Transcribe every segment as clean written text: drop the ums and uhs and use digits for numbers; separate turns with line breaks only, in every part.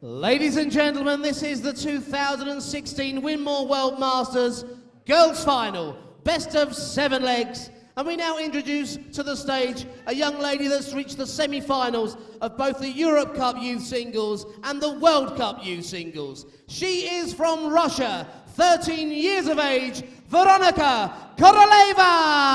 Ladies and gentlemen, this is the 2016 Winmau World Masters Girls Final, best of 7 legs. And we now introduce to the stage a young lady that's reached the semi-finals of both the Europe Cup Youth Singles and the World Cup Youth Singles. She is from Russia, 13 years of age, Veronika Koroleva.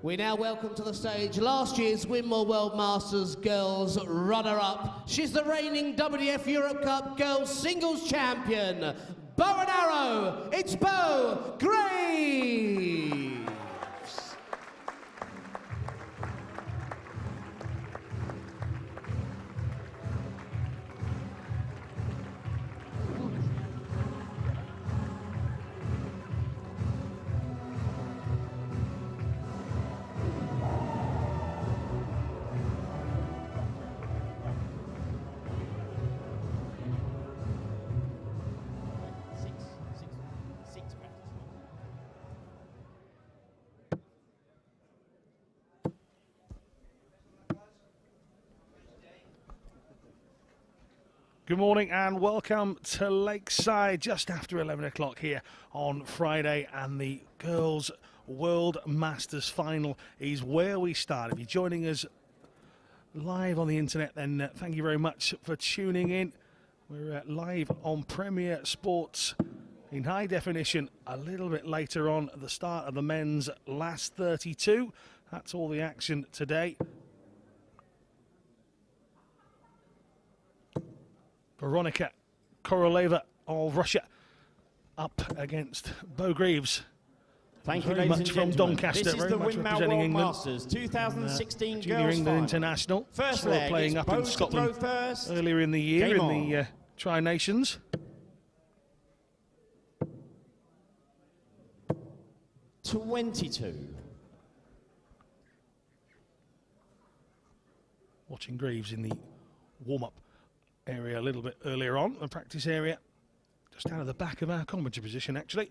We now welcome to the stage last year's Winmau World Masters Girls runner-up. She's the reigning WDF Europe Cup Girls Singles Champion. Bow and arrow, it's Bo Greaves.
Good morning and welcome to Lakeside just after 11 o'clock here on Friday, and the Girls World Masters Final is where we start. If you're joining us live on the internet, then thank you very much for tuning in. We're live on Premier Sports in high definition a little bit later on at the start of the men's last 32. That's all the action today. Veronika Koroleva of Russia up against Bo Greaves.
Thank you,
very
ladies
much
and
from
gentlemen.
Doncaster,
This is
very
the
much
Winmau
representing
World
England.
Masters 2016
Junior
Girls
England
Final.
International.
First
Saw
leg,
playing
it's
up in
Bo to
Scotland
throw first.
earlier in the year
Game
in the Tri-Nations. Watching Greaves in the warm-up area a little bit earlier on, the practice area, just out of the back of our commentary position actually.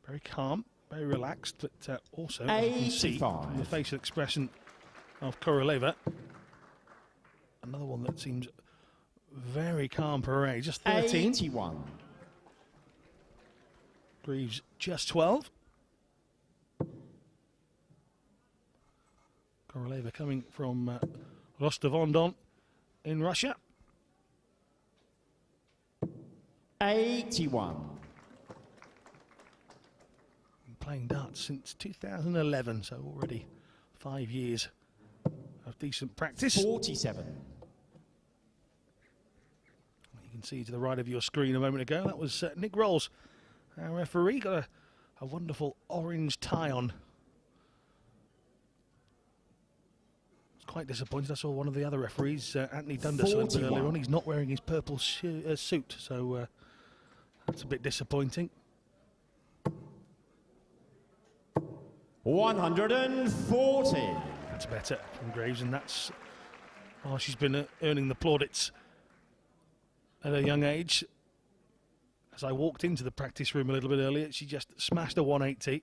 Very calm, very relaxed, but also, as you can see from the facial expression of Koroleva, another one that seems very calm per age, just 13.
81.
Greaves just 12. Koroleva coming from Rostov-on-Don in Russia.
81.
Been playing darts since 2011, so already 5 years of decent practice.
47.
You can see to the right of your screen a moment ago, that was Nick Rolls, our referee. Got a wonderful orange tie on. Quite disappointed. I saw one of the other referees, Anthony Dundas, a little bit earlier on. He's not wearing his purple suit, so that's a bit disappointing.
140.
That's better from Greaves, and that's why she's been earning the plaudits at a young age. As I walked into the practice room a little bit earlier, she just smashed a 180,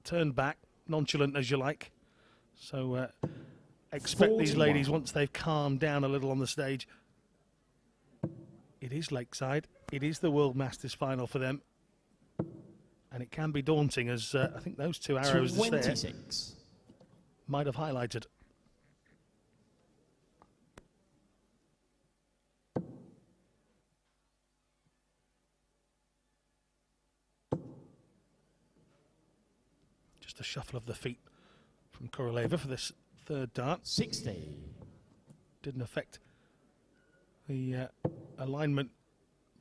turned back, nonchalant as you like. So expect 41. These ladies, once they've calmed down a little on the stage. It is Lakeside. It is the World Masters Final for them. And it can be daunting, as I think those two arrows there might have highlighted. Just a shuffle of the feet from Koroleva for this third dart.
60.
Didn't affect the alignment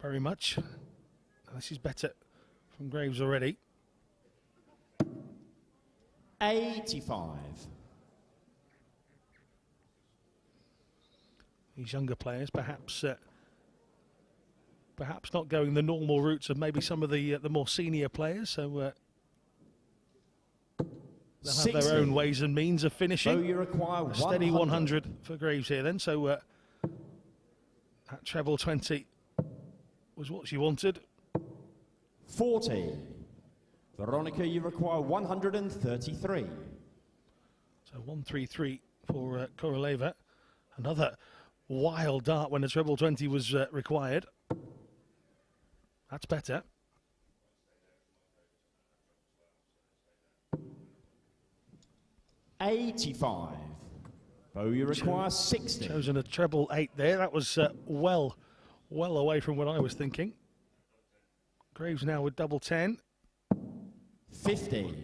very much. This is better from Greaves already.
85.
These younger players perhaps perhaps not going the normal routes of maybe some of the more senior players. So they'll have their own ways and means of finishing.
So you require
A steady 100 for Greaves here then. So that treble 20 was what she wanted.
40. Veronica, you require 133.
So 133 for Koroleva. Another wild dart when the treble 20 was required. That's better.
$85. Bo, you require 60.
Chosen a treble 8 there. That was well away from what I was thinking. Greaves now with double 10.
50.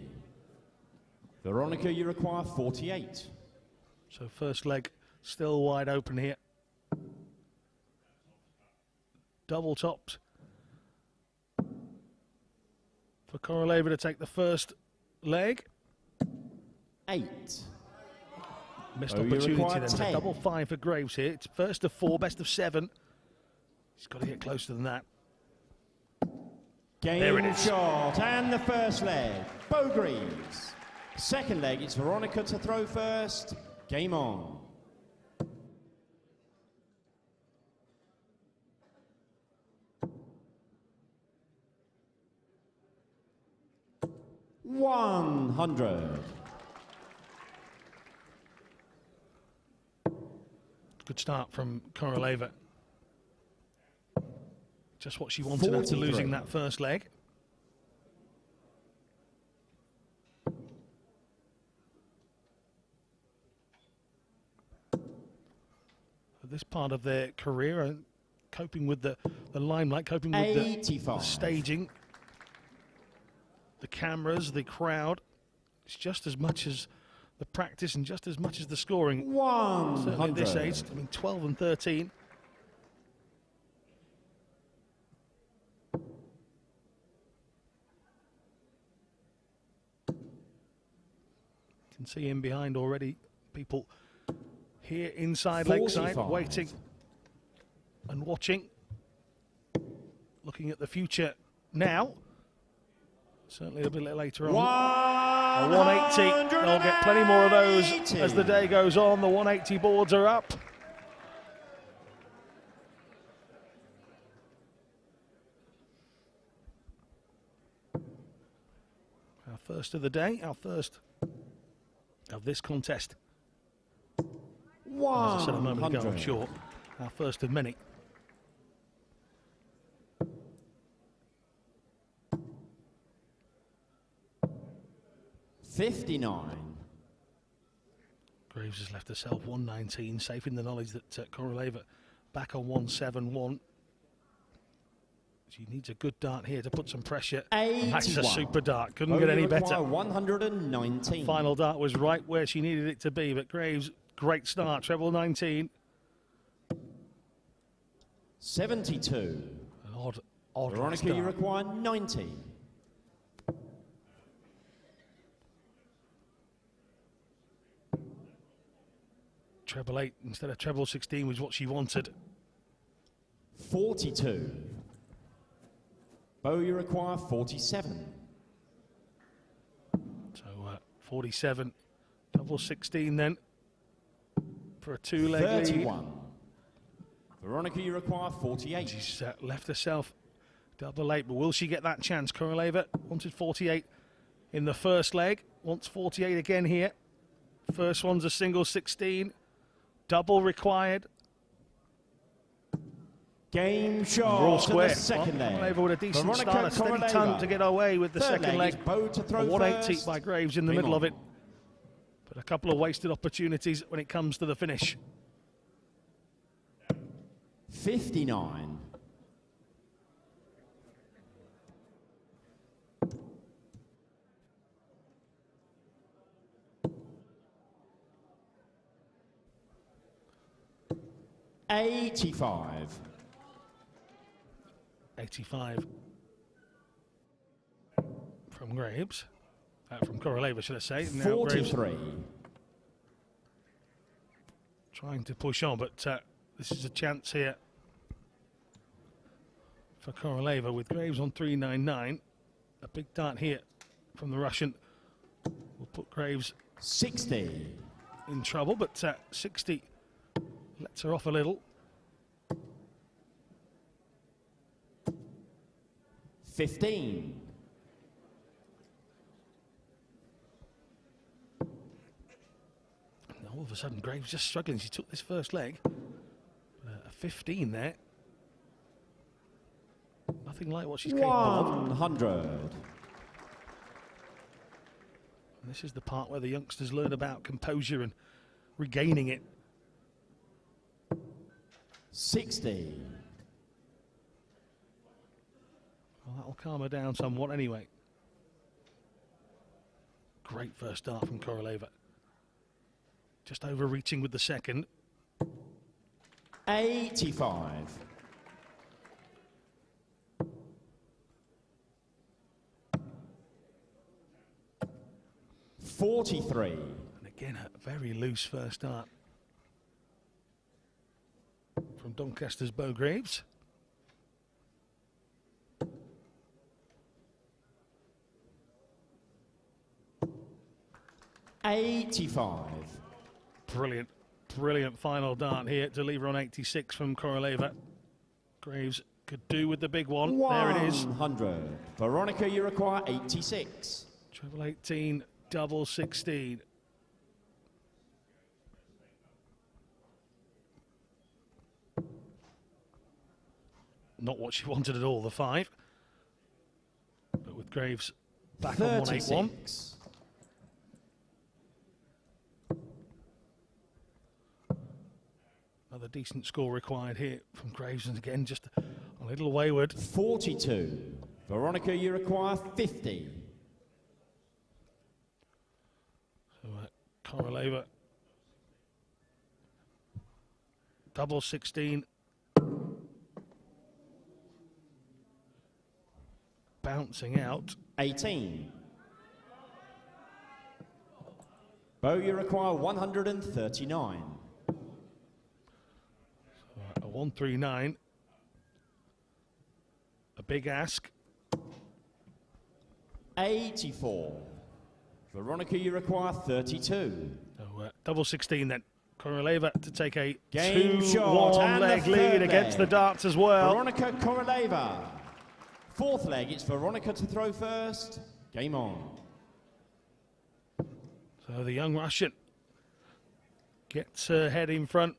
Veronica, you require 48.
So first leg still wide open here. Double topped for Koroleva to take the first leg.
8.
Missed
Oh, you
opportunity
require
then. So
10.
double 5 for Greaves here. It's first of 4, best of 7. He's got to get closer than that. There it
Game
is.
shot, and the first leg, Bo Greaves. Second leg, it's Veronica to throw first. Game on. $100.
Good start from Koroleva. Just what she wanted after
43.
losing that first leg. At this part of their career, coping with the limelight, coping with the
85.
staging, the cameras, the crowd. It's just as much as the practice and just as much as the scoring. Certainly at this
100.
age, I mean 12 and 13. Can see him behind already. People here inside Lakeside
45.
waiting and watching. Looking at the future now. Certainly a bit later on. A 180. They'll get plenty more of those as the day goes on. The 180 boards are up. Our first of the day, our first of this contest. As I said a moment ago, I'm sure, our first of many.
$59.
Greaves has left herself 119, safe in the knowledge that Koroleva back on 171. She needs a good dart here to put some pressure. And that's a
81.
super dart. Couldn't get any better.
119.
Final dart was right where she needed it to be, but Greaves, great start. Treble 19.
72.
An odd
Veronica,
start.
you require 90.
Treble 8 instead of treble 16 was what she wanted.
42. Bo, you require 47.
So 47, double 16 then for a 2-leg lead.
31. Veronica, you require 48.
She's left herself double 8, but will she get that chance? Koroleva wanted 48 in the first leg, wants 48 again here. First one's a single 16, double required.
Game shot.
We're all
to
square.
the second leg.
Koroleva with a decent
Veronica
start, a steady
Koroleva.
ton to get away with the
Third
second leg.
is Bo to throw
A 180
first.
by Greaves in the
Game
middle of
on.
it. But a couple of wasted opportunities when it comes to the finish.
59. $85.
85 from Greaves. From Koroleva, should I say. Now Greaves
43.
trying to push on, but this is a chance here for Koroleva with Greaves on 399. A big dart here from the Russian will put Greaves
60.
in trouble, but 60 lets her off a little.
15.
And all of a sudden, Greaves just struggling. She took this first leg. A 15 there. Nothing like what she's capable of.
100.
And this is the part where the youngsters learn about composure and regaining it.
60.
Well, that'll calm her down somewhat anyway. Great first start from Koroleva. Just overreaching with the second.
85. 43.
And again, a very loose first start from Doncaster's Bo Greaves.
$85.
Brilliant, brilliant final dart here to leave her on 86 from Koroleva. Greaves could do with the big one. There it is.
100. Veronica, you require 86.
Treble 18, double 16. Not what she wanted at all, the 5. But with Greaves back on 181.
36.
Another decent score required here from Greaves, and again just a little wayward.
42. Veronica, you require 50.
So Koroleva, double 16. Bouncing out.
18. Bo, you require 139.
A 139. A big ask.
84. Veronica, you require 32.
So, double 16 then. Koroleva to take a
Game shot
2-1
and
leg
the
lead
third
against the
leg.
darts as well.
Veronica Koroleva. Fourth leg, it's Veronica to throw first. Game on.
So the young Russian gets her head in front.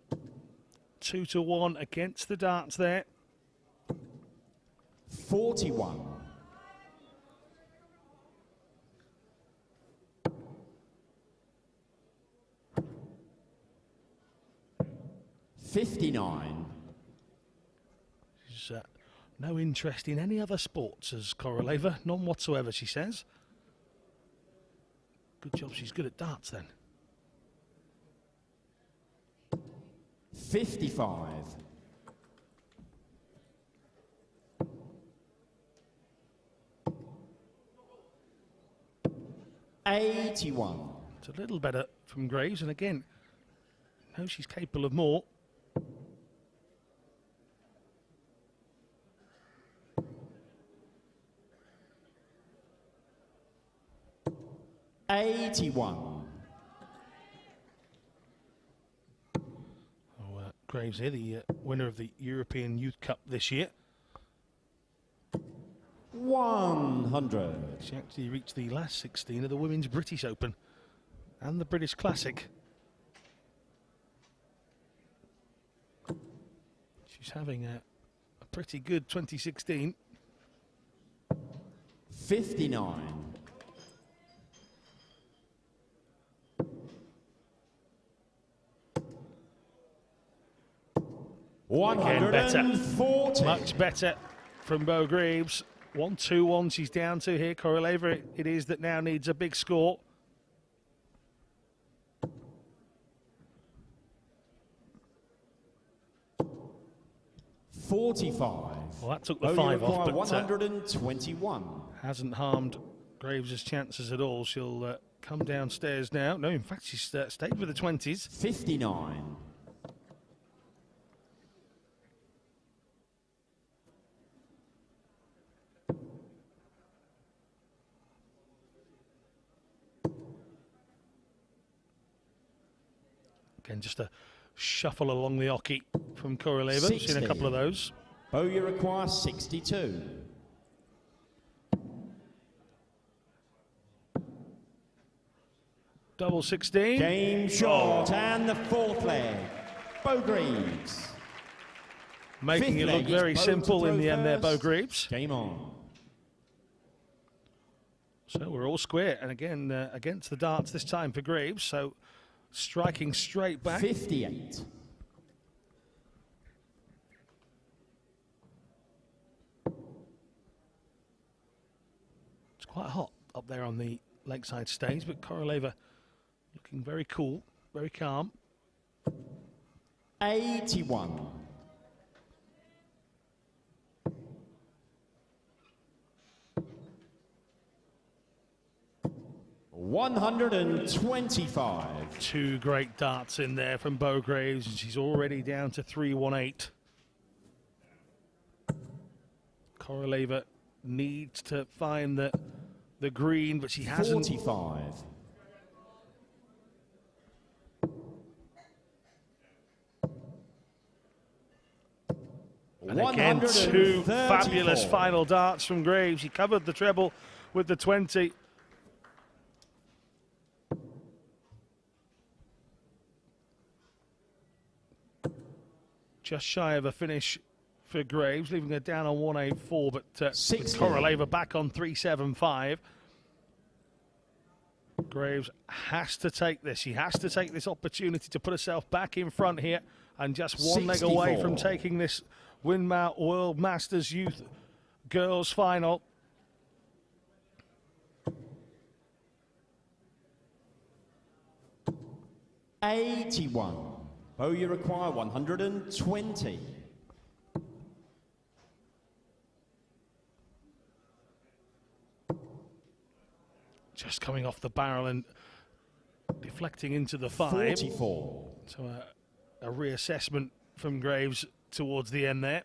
2-1 against the darts there.
41. 59.
She's no interest in any other sports as Koroleva, none whatsoever, she says. Good job, she's good at darts then.
55. 81.
It's a little better from Greaves, and again, knows she's capable of more.
81.
Greaves here, the winner of the European Youth Cup this year.
100.
She actually reached the last 16 of the Women's British Open and the British Classic. She's having a pretty good 2016.
59. 140.
Much better from Bo Greaves. 1-2-1 she's down to here. Koroleva it is that now needs a big score.
$45.
Well, that took the 5 off, but
121.
hasn't harmed Graves' chances at all. She'll come downstairs now. No, in fact, she's stayed with the 20s.
59.
Again, just a shuffle along the oche from Koroleva. We've seen a couple of those.
Bowyer requires 62.
Double 16.
Game shot, and the fourth leg, Greaves.
Making
Fifth
it look
leg is
very
Bow
simple
to
in the
throw
end there,
first.
Greaves.
Game on.
So we're all square, and again, against the darts this time for Greaves, so striking straight back.
58.
It's quite hot up there on the lakeside stage, but Koroleva looking very cool, very calm.
81. $125.
Two great darts in there from Greaves, and she's already down to 318. Koroleva needs to find the green, but she hasn't.
45.
And again, two fabulous final darts from Greaves. She covered the treble with the 20. Just shy of a finish for Greaves, leaving her down on 184, but Koroleva back on 375. Greaves has to take this. She has to take this opportunity to put herself back in front here, and just one
64.
leg away from taking this Winmau World Masters Youth Girls Final.
$81. Bowyer require 120.
Just coming off the barrel and deflecting into the 5.
44.
So a reassessment from Greaves towards the end there.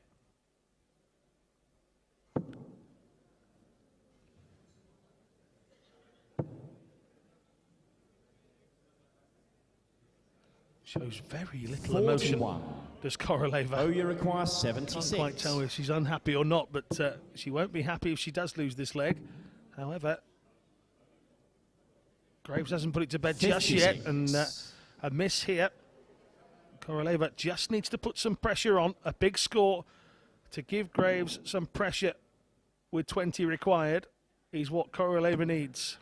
Shows very little
41.
emotion, does Koroleva.
Bowyer requires 76.
Can't quite tell if she's unhappy or not, but she won't be happy if she does lose this leg. However, Greaves hasn't put it to bed
56.
just yet, and a miss here. Koroleva just needs to put some pressure on. A big score to give Greaves some pressure with 20 required is what Koroleva needs.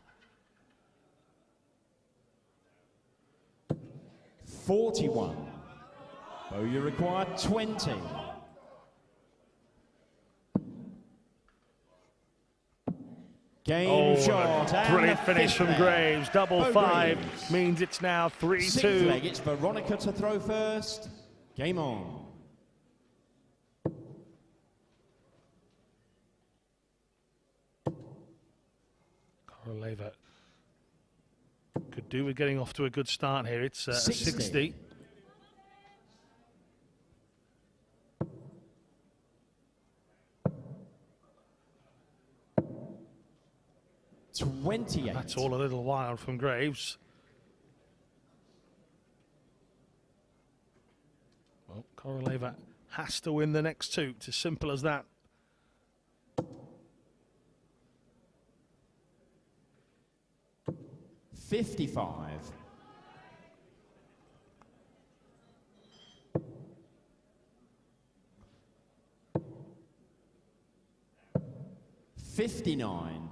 41. Bowyer required 20. Game shot.
A brilliant finish from Greaves. Double 5
Greaves.
means it's now 3-2.
Sixth leg, it's Veronica to throw first. Game on.
Koroleva could do with getting off to a good start here. It's 60.
$28.
That's all a little wild from Greaves. Well, Koroleva has to win the next two. It's as simple as that.
$55. $59.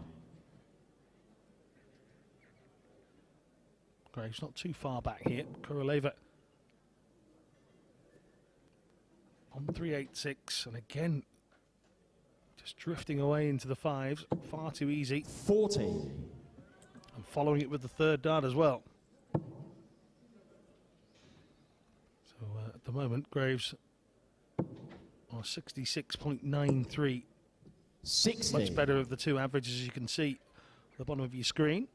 Greaves not too far back here. Koroleva on 386, and again just drifting away into the 5s. Far too easy.
40.
And following it with the third dart as well. So at the moment, Greaves on 66.93.
60.
Much better of the two averages, as you can see at the bottom of your screen.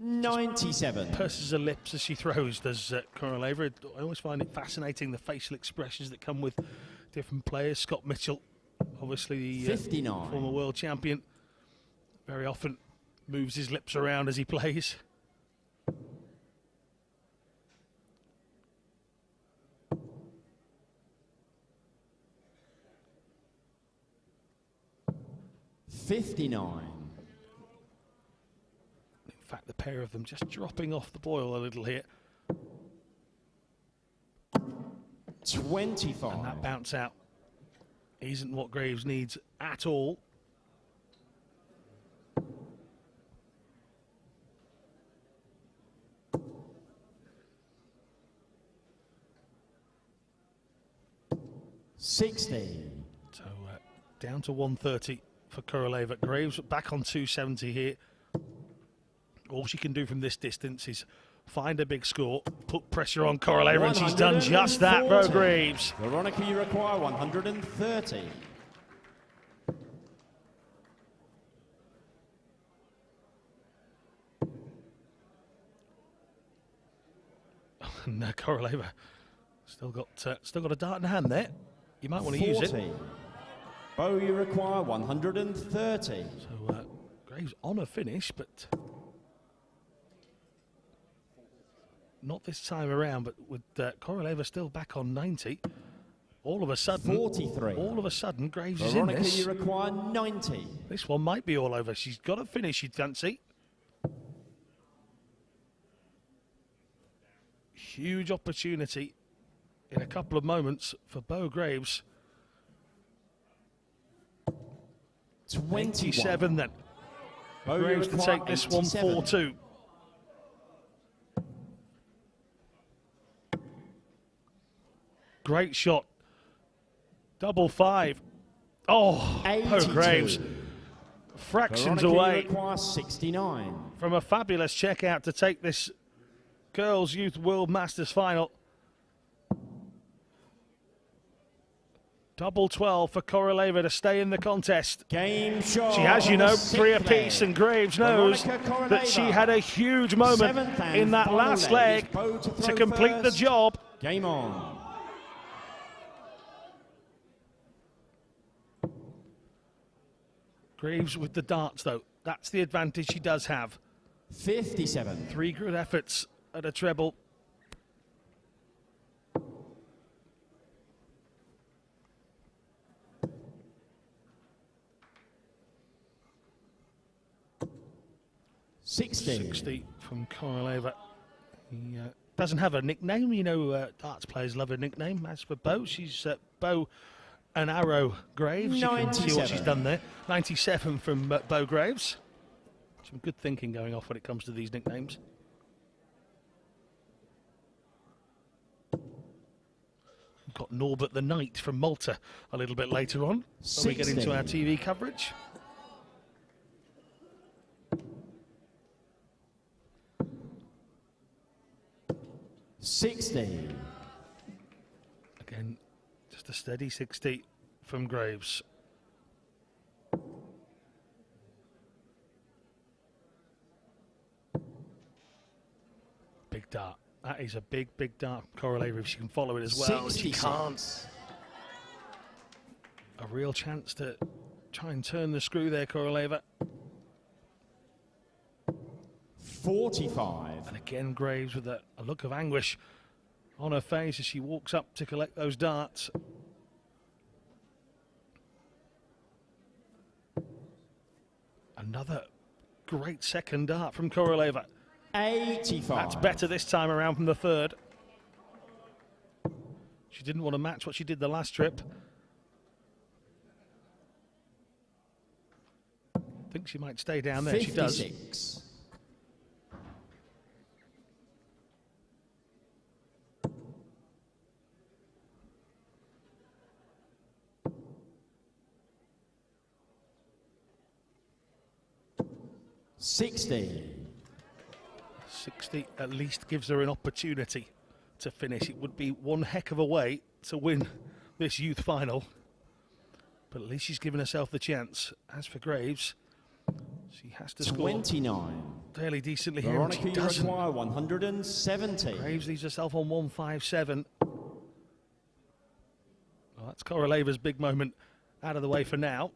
$97.
Purses her lips as she throws, does Koroleva. I always find it fascinating, the facial expressions that come with different players. Scott Mitchell, obviously the
59.
former world champion, very often moves his lips around as he plays.
$59.
In fact, the pair of them just dropping off the boil a little here.
25.
And that bounce out isn't what Greaves needs at all.
$60.
So down to 130 for Koroleva. Greaves back on 270 here. All she can do from this distance is find a big score, put pressure on Koroleva, and she's done just that, Bo Greaves.
Veronica, you require 130.
And Koroleva still got a dart in hand there. You might want to use it.
Bo, you require 130.
So Greaves on a finish, but not this time around. But with Koroleva still back on 90, all of a sudden,
43.
All of a sudden, Greaves
Veronica,
is in this.
you require 90.
This one might be all over. She's got a finish, you'd fancy. Huge opportunity in a couple of moments for Bo Greaves. 27 then.
Bo,
Greaves to take this one 4-2. Great shot. Double five. Oh, Bo Greaves. Fractions
Veronica,
away.
you require 69.
From a fabulous checkout to take this Girls Youth World Masters final. Double 12 for Koroleva to stay in the contest.
Game shot.
She has, you know, 3 apiece, and Greaves knows that she had a huge moment in that last leg to complete the job.
Game on.
Greaves with the darts, though. That's the advantage she does have.
57.
3 good efforts at a treble. $60 from Koroleva. He doesn't have a nickname. You know, darts players love a nickname. As for Bo, she's Bo and Arrow Greaves. You can see what she's done there. 97 from Bo Greaves. Some good thinking going off when it comes to these nicknames. We've got Norbert the Knight from Malta a little bit later on when we get into our TV coverage.
$60.
Again, just a steady 60 from Greaves. Big dart. That is a big, big dart. Koroleva, if she can follow it as well. And she can't. A real chance to try and turn the screw there, Koroleva.
45.
And again, Greaves with a look of anguish on her face as she walks up to collect those darts. Another great second dart from Koroleva.
85.
That's better this time around from the third. She didn't want to match what she did the last trip. I think she might stay down there.
56.
She does.
$60
at least gives her an opportunity to finish. It would be one heck of a way to win this youth final, but at least she's given herself the chance. As for Greaves, she has to score
29.
fairly decently here.
Veronica,
She
you
doesn't.
require 170.
Graves leaves herself on 157. Well, That's Koroleva's big moment out of the way for now.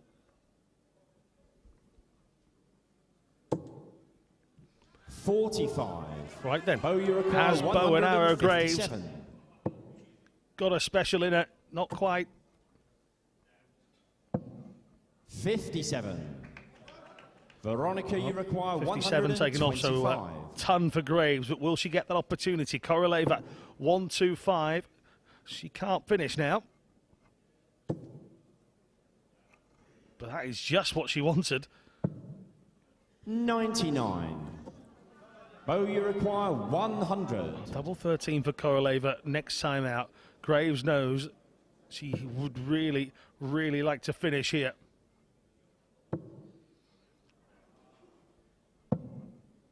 .45.
Right then,
Bow, you require
has bow and arrow Greaves
157.
got a special in it? Not quite.
57. Veronica, you require
57 taken off, so a ton for Greaves, but will she get that opportunity? Koroleva, 125. She can't finish now. But that is just what she wanted.
99. Bow, you require 100.
Double 13 for Koroleva next time out. Greaves knows she would really, really like to finish here.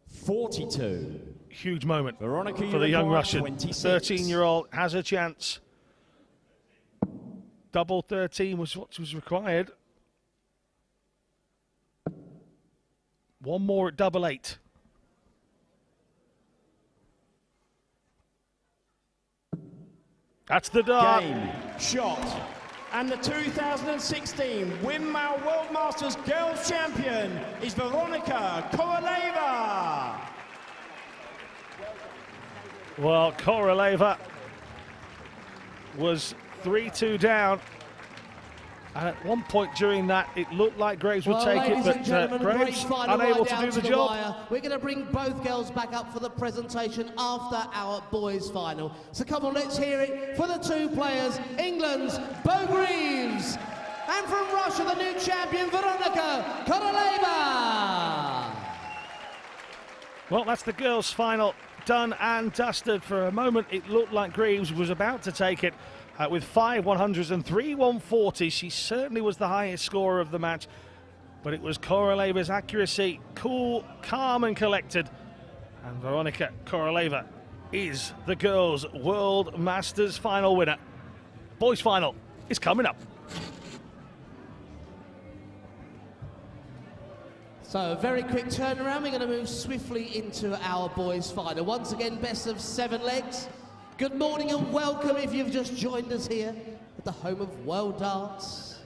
42.
Huge moment
Veronica,
for the young Russian.
26.
13-year-old has a chance. Double 13 was what was required. One more at double 8. That's the dart.
Game, shot, and the 2016 Winmau World Masters Girls Champion is Veronica Koroleva.
Well, Koroleva was 3-2 down. And at one point during that, it looked like Greaves would take it, but Greaves unable to do the job.
Wire. We're going to bring both girls back up for the presentation after our boys' final. So come on, let's hear it for the two players. England's Bo Greaves, and from Russia, the new champion, Veronica Koroleva.
Well, that's the girls' final done and dusted. For a moment, it looked like Greaves was about to take it. With 5 100s and 3 140s, she certainly was the highest scorer of the match, but it was Koroleva's accuracy, cool, calm and collected, and Veronica Koroleva is the girls' World Masters final winner. Boys' final is coming up.
So a very quick turnaround. We're going to move swiftly into our boys' final. Once again, best of 7 legs. Good morning and welcome if you've just joined us here at the home of World Darts.